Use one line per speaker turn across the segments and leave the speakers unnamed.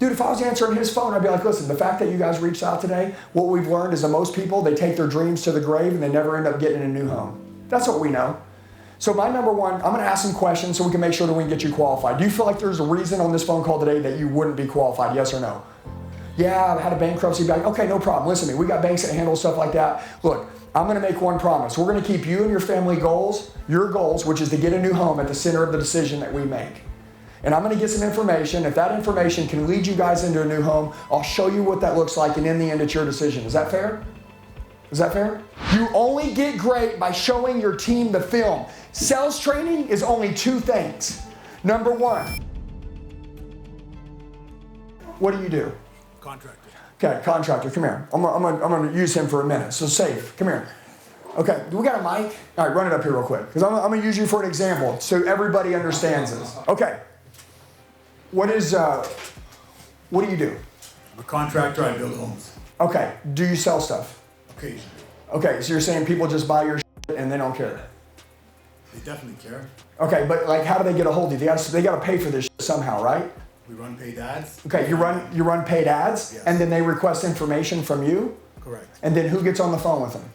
Dude, if I was answering his phone, I'd be like, listen, the fact that you guys reached out today, what we've learned is that most people, they take their dreams to the grave and they never end up getting a new home. That's what we know. So my number one, I'm gonna ask some questions so we can make sure that we can get you qualified. Do you feel like there's a reason on this phone call today that you wouldn't be qualified, yes or no? Yeah, I've had a bankruptcy bank. Okay, no problem. Listen to me, we got banks that handle stuff like that. Look, I'm gonna make one promise. We're gonna keep you and your family goals, your goals, which is to get a new home, at the center of the decision that we make. And I'm gonna get some information. If that information can lead you guys into a new home, I'll show you what that looks like, and in the end, it's your decision. Is that fair? Is that fair? You only get great by showing your team the film. Sales training is only two things. Number one, what do?
Contractor.
Okay, contractor, come here. I'm gonna use him for a minute. So safe, come here. Okay, do we got a mic? All right, run it up here real quick, because I'm gonna use you for an example so everybody understands this. Okay, what do you do?
I'm a contractor, I build homes.
Okay, do you sell stuff?
Occasionally.
Okay, so you're saying people just buy your shit and they don't care?
They definitely care.
Okay, but like, how do they get a hold of you? They gotta pay for this shit somehow, right?
We run paid ads.
Okay, you run paid ads,
yes.
And then they request information from you?
Correct.
And then who gets on the phone with them?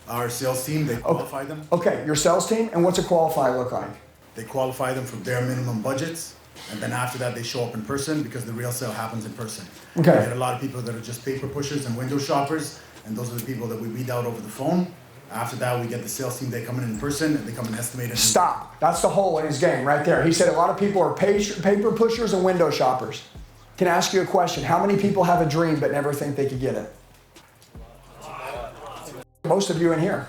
Our sales team, they qualify them.
Okay, your sales team, and what's a qualify look like?
They qualify them for bare minimum budgets, and then after that they show up in person because the real sale happens in person.
Okay.
We get a lot of people that are just paper pushers and window shoppers, and those are the people that we weed out over the phone. After that, we get the sales team, they come in person, and they come and estimate it.
Stop. That's the hole in his game right there. He said a lot of people are paper pushers and window shoppers. Can I ask you a question? How many people have a dream but never think they could get it? Most of you in here.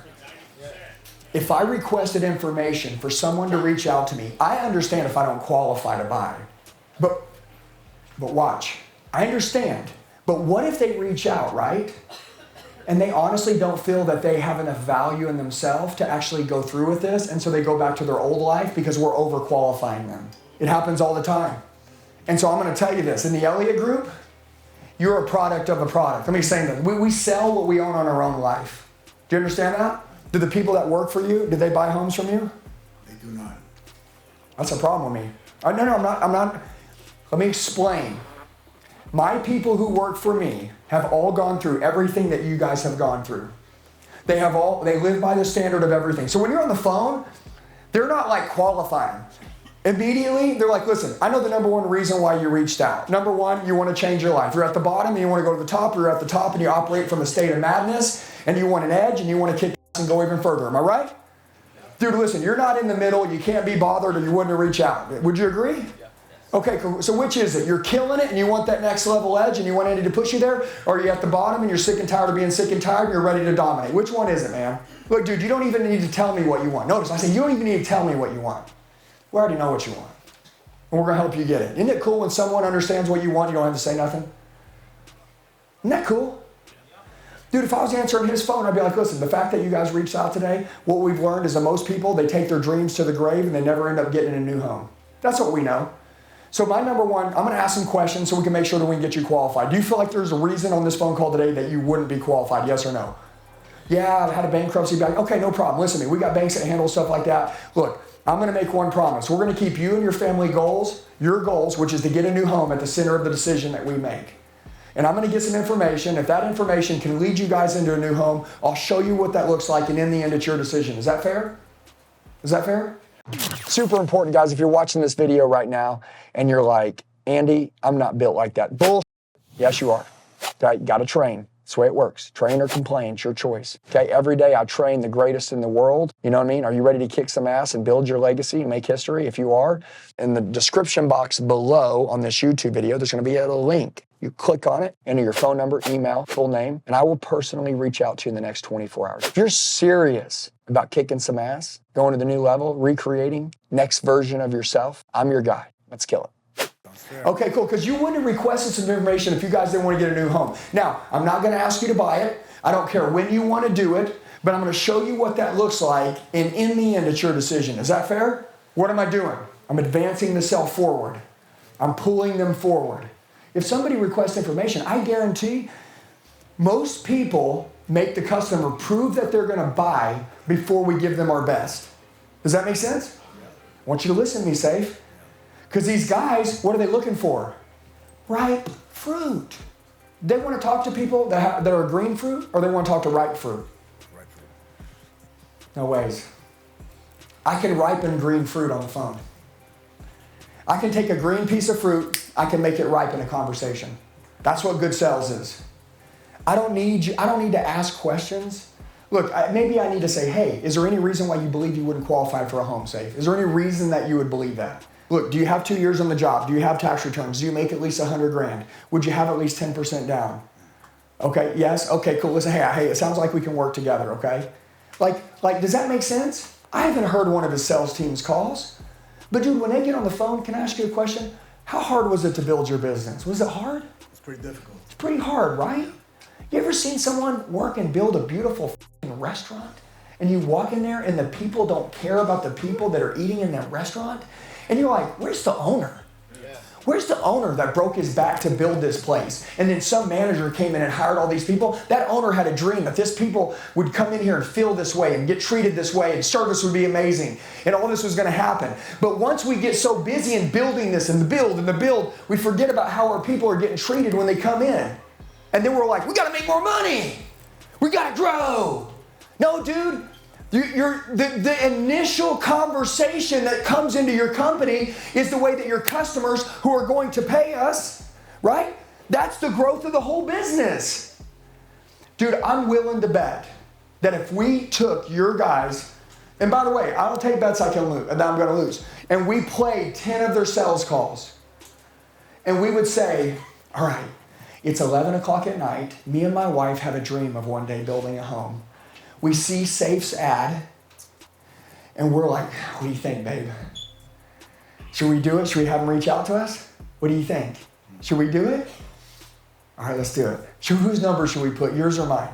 If I requested information for someone to reach out to me, I understand if I don't qualify to buy. But watch. I understand. But what if they reach out, right? And they honestly don't feel that they have enough value in themselves to actually go through with this, and so they go back to their old life because we're overqualifying them. It happens all the time. And so I'm going to tell you this. In the Elliott group, you're a product of a product. Let me say that. We sell what we own on our own life. Do you understand that? Do the people that work for you, do they buy homes from you?
They do not.
That's a problem with me. No, I'm not. Let me explain. My people who work for me have all gone through everything that you guys have gone through. They live by the standard of everything. So when you're on the phone, they're not like qualifying. Immediately, they're like, listen, I know the number one reason why you reached out. Number one, you want to change your life. You're at the bottom and you want to go to the top. You're at the top and you operate from a state of madness and you want an edge and you want to kick ass and go even further. Am I right? Dude, listen, you're not in the middle. You can't be bothered or you wouldn't reach out. Would you agree? Okay, cool. So which is it? You're killing it and you want that next level edge and you want Andy to push you there? Or are you at the bottom and you're sick and tired of being sick and tired and you're ready to dominate? Which one is it, man? Look, dude, you don't even need to tell me what you want. Notice, I say you don't even need to tell me what you want. We already know what you want. And we're going to help you get it. Isn't it cool when someone understands what you want, you don't have to say nothing? Isn't that cool? Dude, if I was answering his phone, I'd be like, listen, the fact that you guys reached out today, what we've learned is that most people, they take their dreams to the grave and they never end up getting a new home. That's what we know. So my number one, I'm going to ask some questions so we can make sure that we can get you qualified. Do you feel like there's a reason on this phone call today that you wouldn't be qualified, yes or no? Yeah, I've had a bankruptcy bank. Okay, no problem. Listen to me, we got banks that handle stuff like that. Look, I'm going to make one promise. We're going to keep you and your family goals, your goals, which is to get a new home, at the center of the decision that we make. And I'm going to get some information. If that information can lead you guys into a new home, I'll show you what that looks like, and in the end, it's your decision. Is that fair? Is that fair? Super important, guys. If you're watching this video right now and you're like, Andy, I'm not built like that. Bull. Yes, you are. Okay, got to train. That's the way it works. Train or complain, it's your choice. Okay, every day I train the greatest in the world. You know what I mean? Are you ready to kick some ass and build your legacy and make history? If you are, in the description box below on this YouTube video, there's going to be a link. You click on it, enter your phone number, email, full name, and I will personally reach out to you in the next 24 hours. If you're serious about kicking some ass, going to the new level, recreating, next version of yourself, I'm your guy. Let's kill it. Okay, cool, because you wouldn't have requested some information if you guys didn't want to get a new home. Now, I'm not going to ask you to buy it. I don't care when you want to do it, but I'm going to show you what that looks like, and in the end, it's your decision. Is that fair? What am I doing? I'm advancing the sale forward. I'm pulling them forward. If somebody requests information, I guarantee most people make the customer prove that they're going to buy before we give them our best. Does that make sense? I want you to listen to me, Safe. Because these guys, what are they looking for? Right Fruit. They want to talk to people that are green fruit, or they want to talk to ripe fruit?
Ripe fruit.
No ways. I can ripen green fruit on the phone. I can take a green piece of fruit, I can make it ripe in a conversation. That's what good sales is. I don't need to ask questions. Look, maybe I need to say, hey, is there any reason why you believe you wouldn't qualify for a home safe? Is there any reason that you would believe that? Look, do you have 2 years on the job? Do you have tax returns? Do you make at least $100,000? Would you have at least 10% down? Okay, yes? Okay, cool. Listen, hey, it sounds like we can work together, okay? Like, does that make sense? I haven't heard one of his sales team's calls. But dude, when they get on the phone, can I ask you a question? How hard was it to build your business? Was it hard?
It's pretty difficult.
It's pretty hard, right? You ever seen someone work and build a beautiful restaurant? And you walk in there and the people don't care about the people that are eating in that restaurant? And you're like, where's the owner? Where's the owner that broke his back to build this place? And then some manager came in and hired all these people. That owner had a dream that this people would come in here and feel this way and get treated this way and service would be amazing. And all this was going to happen. But once we get so busy in building this and the build, we forget about how our people are getting treated when they come in. And then we're like, we got to make more money. We got to grow. No, dude. The initial conversation that comes into your company is the way that your customers who are going to pay us, right? That's the growth of the whole business. Dude, I'm willing to bet that if we took your guys, and by the way, I don't take bets I can lose, that I'm going to lose, and we played 10 of their sales calls, and we would say, all right, it's 11 o'clock at night. Me and my wife have a dream of one day building a home. We see Safe's ad, and we're like, what do you think, babe? Should we do it? Should we have him reach out to us? What do you think? Should we do it? All right, let's do it. Whose number should we put, yours or mine?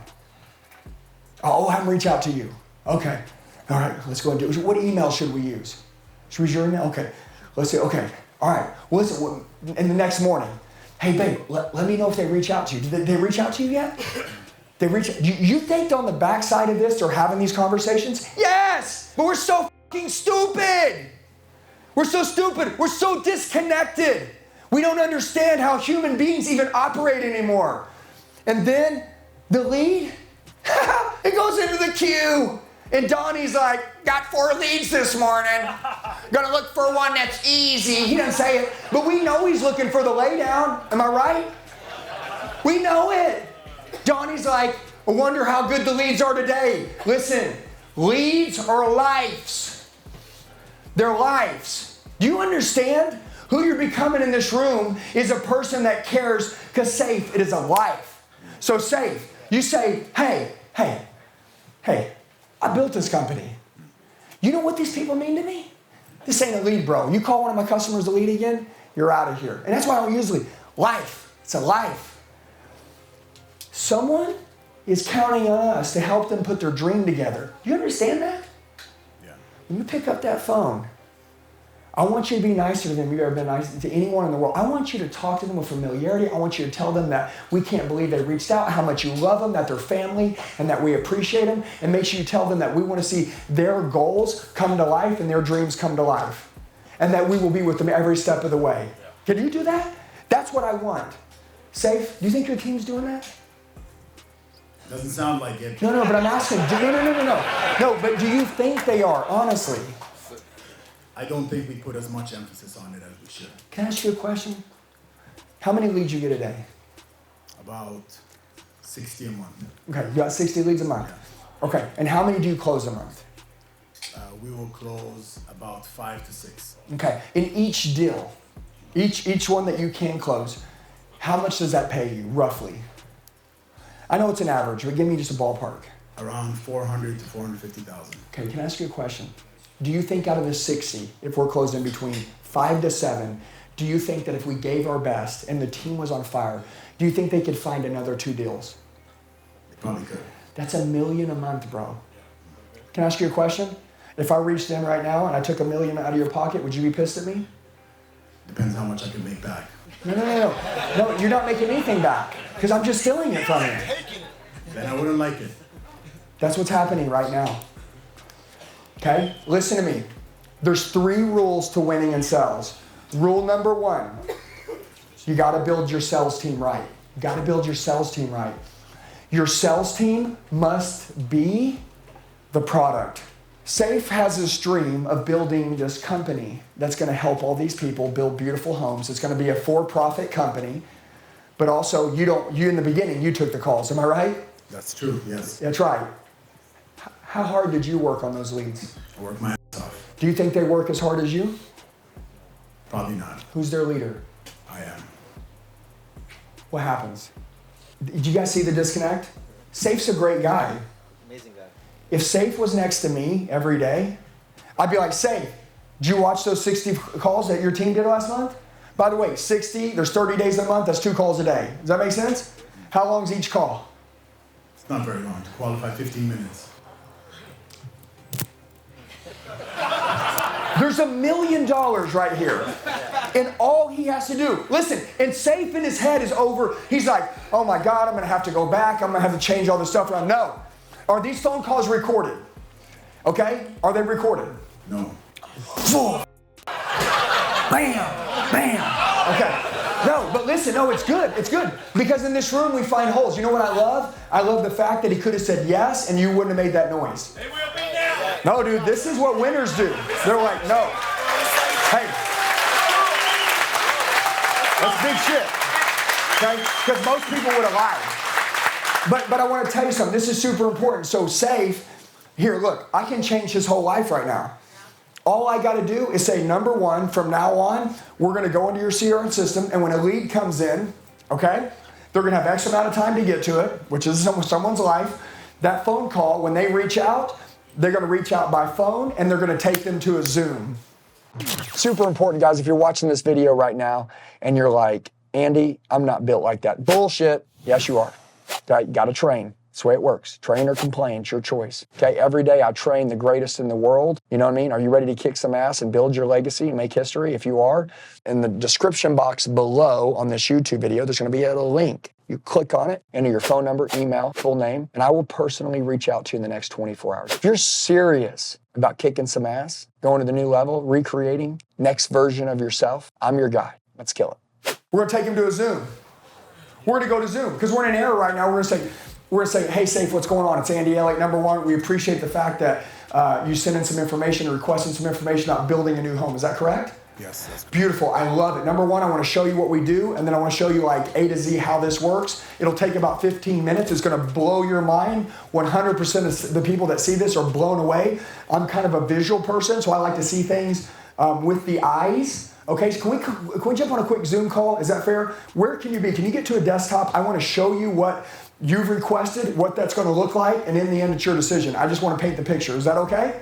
Oh, have him reach out to you. Okay. All right, let's go and do it. What email should we use? Should we use your email? Okay. Let's see. Okay. All right. Well, listen, in the next morning, hey, babe, let me know if they reach out to you. Did they reach out to you yet? You think on the backside of this they're having these conversations? Yes! But we're so fucking stupid! We're so stupid. We're so disconnected. We don't understand how human beings even operate anymore. And then the lead, it goes into the queue. And Donnie's like, got 4 leads this morning. Gonna look for one that's easy. He doesn't say it, but we know he's looking for the laydown. Am I right? We know it. Donnie's like, I wonder how good the leads are today. Listen, leads are lives. They're lives. Do you understand? Who you're becoming in this room is a person that cares, because Safe, it is a life. So Safe, you say, hey, I built this company. You know what these people mean to me? This ain't a lead, bro. You call one of my customers a lead again, you're out of here. And that's why I don't usually, life, it's a life. Someone is counting on us to help them put their dream together. Do you understand that?
Yeah.
When you pick up that phone, I want you to be nicer to them than you've ever been nice to anyone in the world. I want you to talk to them with familiarity. I want you to tell them that we can't believe they reached out, how much you love them, that they're family, and that we appreciate them. And make sure you tell them that we want to see their goals come to life and their dreams come to life. And that we will be with them every step of the way. Can you do that? That's what I want. Safe, do you think your team's doing that?
Doesn't sound like it.
No, but I'm asking. No, but do you think they are, honestly?
I don't think we put as much emphasis on it as we should.
Can I ask you a question? How many leads you get a day?
About 60 a month.
Okay, you got 60 leads a month.
Yeah.
Okay, and how many do you close a month?
We will close about 5 to 6.
Okay, in each deal, each one that you can close, how much does that pay you, roughly? I know it's an average, but give me just a ballpark.
Around 400 to 450,000.
Okay, can I ask you a question? Do you think out of the 60, if we're closing between 5 to 7, do you think that if we gave our best and the team was on fire, do you think they could find another 2 deals?
They probably could.
That's $1 million a month, bro. Can I ask you a question? If I reached in right now and I took $1 million out of your pocket, would you be pissed at me?
Depends how much I can make back.
No, you're not making anything back because I'm just stealing it from you.
Then I wouldn't like it.
That's what's happening right now. Okay? Listen to me. There's 3 rules to winning in sales. Rule number 1. You got to build your sales team right. You got to build your sales team right. Your sales team must be the product. Safe has this dream of building this company that's going to help all these people build beautiful homes. It's going to be a for-profit company, but also you in the beginning, you took the calls. Am I right?
That's true, yes.
That's right. How hard did you work on those leads?
I work my ass off.
Do you think they work as hard as you?
Probably not.
Who's their leader?
I am.
What happens? Did you guys see the disconnect? Safe's a great guy.
Amazing guy.
If Safe was next to me every day, I'd be like, Safe, did you watch those 60 calls that your team did last month? By the way, 60, there's 30 days a month, that's 2 calls a day. Does that make sense? How long is each call?
It's not very long. To qualify, 15 minutes.
There's $1 million right here. And all he has to do, listen, and Safe in his head is over. He's like, oh my God, I'm going to have to go back. I'm going to have to change all this stuff around. No. Are these phone calls recorded? Okay? Are they recorded?
No.
Bam, bam. Okay. No, but listen, no, it's good. It's good. Because in this room we find holes. You know what I love? I love the fact that he could have said yes and you wouldn't have made that noise.
They will be now.
No, dude, this is what winners do. They're like, no. Hey. That's big shit. Okay? Because most people would have lied. But I want to tell you something. This is super important. So Safe, here, look, I can change his whole life right now. All I got to do is say, number one, from now on, we're going to go into your CRM system, and when a lead comes in, okay, they're going to have X amount of time to get to it, which is someone's life. That phone call, when they reach out, they're going to reach out by phone, and they're going to take them to a Zoom. Super important, guys. If you're watching this video right now, and you're like, Andy, I'm not built like that. Bullshit. Yes, you are. Okay, got to train. That's the way it works. Train or complain, it's your choice. Okay, every day I train the greatest in the world. You know what I mean? Are you ready to kick some ass and build your legacy and make history? If you are, in the description box below on this YouTube video, there's going to be a link. You click on it, enter your phone number, email, full name, and I will personally reach out to you in the next 24 hours. If you're serious about kicking some ass, going to the new level, recreating, next version of yourself, I'm your guy. Let's kill it. We're going to take him to a Zoom. We're going to go to Zoom because we're in an era right now. We're going to say, hey, Safe, what's going on? It's Andy Elliott. Number one, we appreciate the fact that you sent in some information, requesting some information about building a new home. Is that correct?
Yes. That's
Beautiful. I love it. Number one, I want to show you what we do, and then I want to show you like A to Z how this works. It'll take about 15 minutes. It's going to blow your mind. 100% of the people that see this are blown away. I'm kind of a visual person, so I like to see things with the eyes. Okay, so can we jump on a quick Zoom call? Is that fair? Where can you be? Can you get to a desktop? I want to show you what you've requested, what that's going to look like, and in the end, it's your decision. I just want to paint the picture. Is that okay?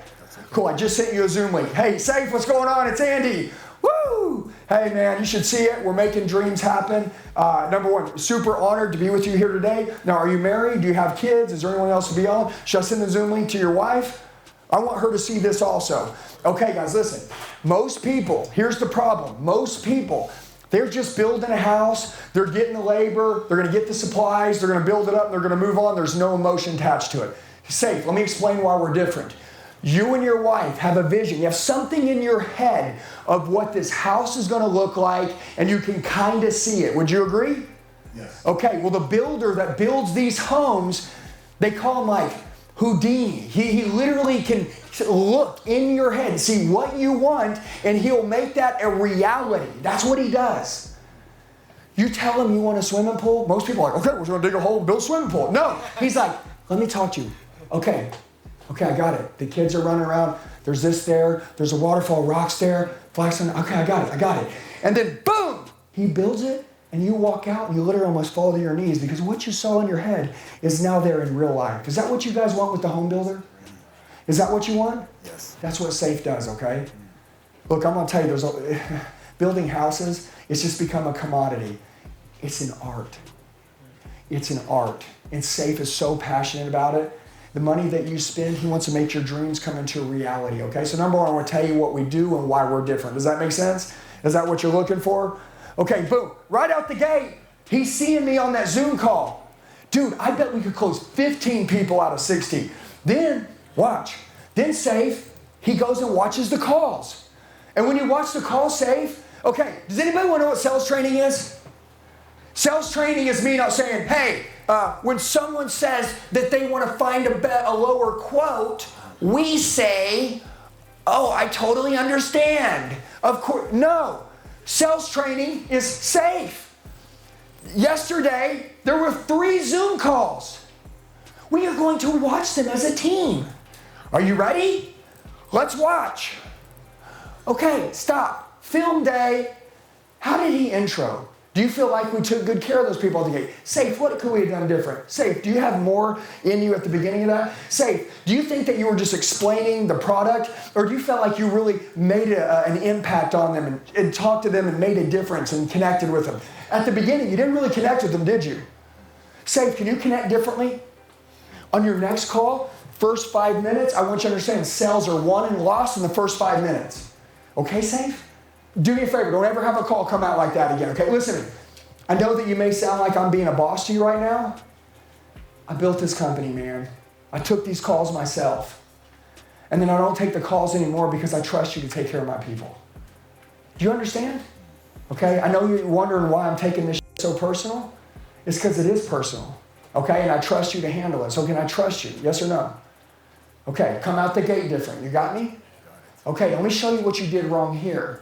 Cool, I just sent you a Zoom link. Hey, Safe, what's going on? It's Andy. Woo! Hey, man, you should see it. We're making dreams happen. Number one, super honored to be with you here today. Now, are you married? Do you have kids? Is there anyone else to be on? Should I send the Zoom link to your wife? I want her to see this also. Okay, guys, listen. Most people, here's the problem. Most people, they're just building a house. They're getting the labor. They're going to get the supplies. They're going to build it up. And they're going to move on. There's no emotion attached to it. Safe, let me explain why we're different. You and your wife have a vision. You have something in your head of what this house is going to look like, and you can kind of see it. Would you agree?
Yes.
Okay, well, the builder that builds these homes, they call him like Houdini. He literally can look in your head, see what you want, and he'll make that a reality. That's what he does. You tell him you want a swimming pool, most people are like, okay, we're going to dig a hole and build a swimming pool. No, he's like, let me talk to you. Okay, I got it. The kids are running around. There's this there. There's a waterfall, rocks there. Flags on. Okay, I got it. And then boom, he builds it, and you walk out and you literally almost fall to your knees because what you saw in your head is now there in real life. Is that what you guys want with the home builder? Is that what you want?
Yes.
That's what Safe does, okay? Look, I'm going to tell you, building houses, it's just become a commodity. It's an art. It's an art. And Safe is so passionate about it. The money that you spend, he wants to make your dreams come into reality, okay? So number one, I want to tell you what we do and why we're different. Does that make sense? Is that what you're looking for? Okay, boom. Right out the gate, he's seeing me on that Zoom call. Dude, I bet we could close 15 people out of 60. Then, watch. Then Safe, he goes and watches the calls. And when you watch the call, Safe, okay, does anybody want to know what sales training is? Sales training is me not saying, hey, when someone says that they want to find a lower quote, we say, oh, I totally understand. Of course, no. Sales training is safe. Yesterday, there were 3 Zoom calls. We are going to watch them as a team. Are you ready? Let's watch. Okay, stop. Film day. How did he intro? Do you feel like we took good care of those people at the gate? Safe, what could we have done different? Safe, do you have more in you at the beginning of that? Safe, do you think that you were just explaining the product? Or do you feel like you really made an impact on them and talked to them and made a difference and connected with them? At the beginning, you didn't really connect with them, did you? Safe, can you connect differently? On your next call, first 5 minutes, I want you to understand sales are won and lost in the first 5 minutes. Okay, Safe? Do me a favor, don't ever have a call come out like that again, okay? Listen, I know that you may sound like I'm being a boss to you right now. I built this company, man. I took these calls myself. And then I don't take the calls anymore because I trust you to take care of my people. Do you understand? Okay, I know you're wondering why I'm taking this so personal. It's because it is personal, okay? And I trust you to handle it. So can I trust you, yes or no? Okay, come out the gate different. You got me? Okay, let me show you what you did wrong here.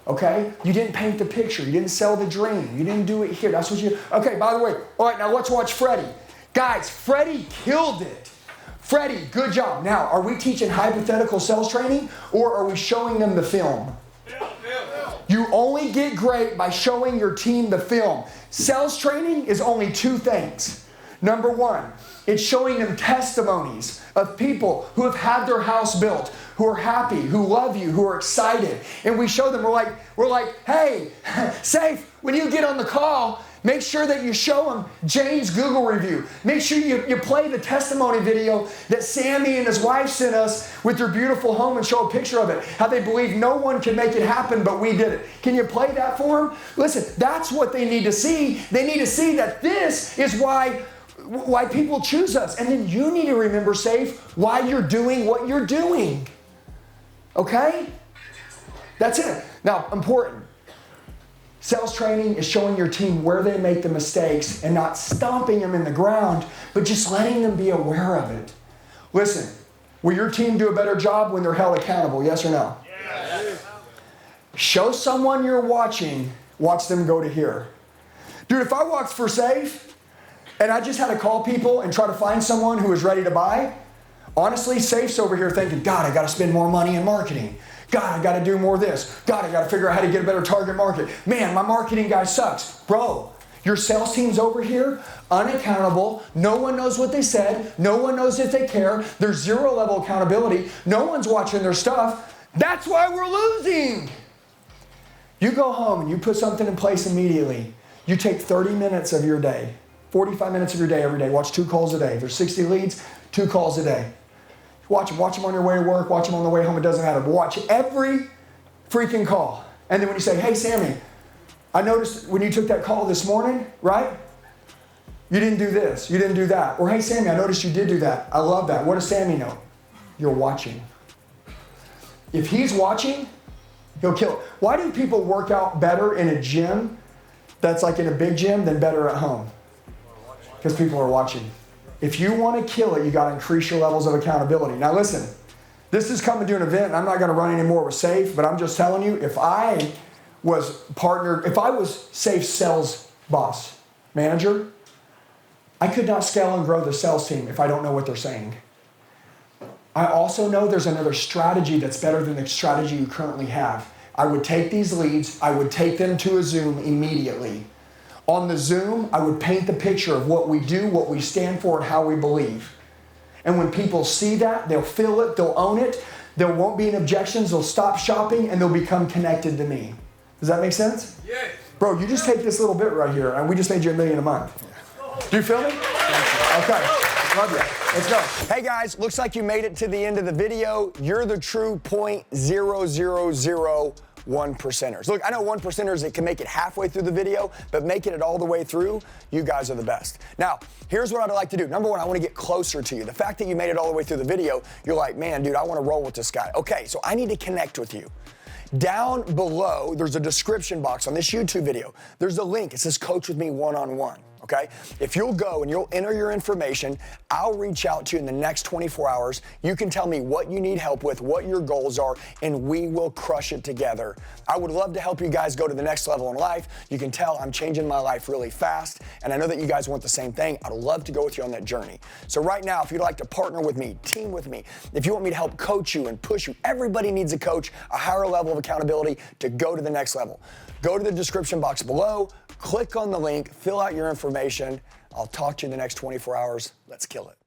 Okay? You didn't paint the picture. You didn't sell the dream. You didn't do it here. That's what you... Okay, by the way, all right, now let's watch Freddie. Guys, Freddie killed it. Freddie, good job. Now, are we teaching hypothetical sales training or are we showing them the film? You only get great by showing your team the film. Sales training is only 2 things. Number 1, it's showing them testimonies of people who have had their house built, who are happy, who love you, who are excited. And we show them, we're like, hey, Safe, when you get on the call, make sure that you show them Jane's Google review. Make sure you play the testimony video that Sammy and his wife sent us with their beautiful home and show a picture of it. How they believe no one can make it happen, but we did it. Can you play that for them? Listen, that's what they need to see. They need to see that this is why people choose us. And then you need to remember, Safe, why you're doing what you're doing. Okay? That's it. Now, important. Sales training is showing your team where they make the mistakes and not stomping them in the ground, but just letting them be aware of it. Listen, will your team do a better job when they're held accountable, yes or no? Yes. Show someone you're watching, watch them go to here. Dude, if I walked for Safe and I just had to call people and try to find someone who was ready to buy, honestly, Safe's over here thinking, God, I got to spend more money in marketing. God, I got to do more of this. God, I got to figure out how to get a better target market. Man, my marketing guy sucks. Bro, your sales team's over here, unaccountable. No one knows what they said. No one knows if they care. There's 0 level accountability. No one's watching their stuff. That's why we're losing. You go home and you put something in place immediately. You take 30 minutes of your day, 45 minutes of your day every day. Watch 2 calls a day. There's 60 leads, 2 calls a day. Watch them on your way to work, watch them on the way home, it doesn't matter. But watch every freaking call. And then when you say, hey, Sammy, I noticed when you took that call this morning, right? You didn't do this, you didn't do that. Or, hey, Sammy, I noticed you did do that. I love that. What does Sammy know? You're watching. If he's watching, he'll kill it. Why do people work out better in a gym that's like in a big gym than better at home? Because people are watching. If you want to kill it, you got to increase your levels of accountability. Now listen, this is coming to an event, and I'm not going to run any more with Safe, but I'm just telling you, if I was Safe's sales boss, manager, I could not scale and grow the sales team if I don't know what they're saying. I also know there's another strategy that's better than the strategy you currently have. I would take these leads, I would take them to a Zoom immediately. On the Zoom, I would paint the picture of what we do, what we stand for, and how we believe. And when people see that, they'll feel it, they'll own it, there won't be any objections, they'll stop shopping, and they'll become connected to me. Does that make sense? Yes. Bro, you just take this little bit right here, and we just made you $1 million a month. Do you feel me? Okay. Love you. Let's go. Hey guys, looks like you made it to the end of the video. You're the true 0.0001 percenters. Look, I know 1 percenters that can make it halfway through the video, but making it all the way through, you guys are the best. Now, here's what I'd like to do. Number 1, I want to get closer to you. The fact that you made it all the way through the video, you're like, man, dude, I want to roll with this guy. Okay, so I need to connect with you. Down below, there's a description box on this YouTube video. There's a link. It says Coach with Me one-on-one. Okay? If you'll go and you'll enter your information, I'll reach out to you in the next 24 hours. You can tell me what you need help with, what your goals are, and we will crush it together. I would love to help you guys go to the next level in life. You can tell I'm changing my life really fast, and I know that you guys want the same thing. I'd love to go with you on that journey. So right now, if you'd like to partner with me, team with me, if you want me to help coach you and push you, everybody needs a coach, a higher level of accountability to go to the next level. Go to the description box below, click on the link, fill out your information. I'll talk to you in the next 24 hours. Let's kill it.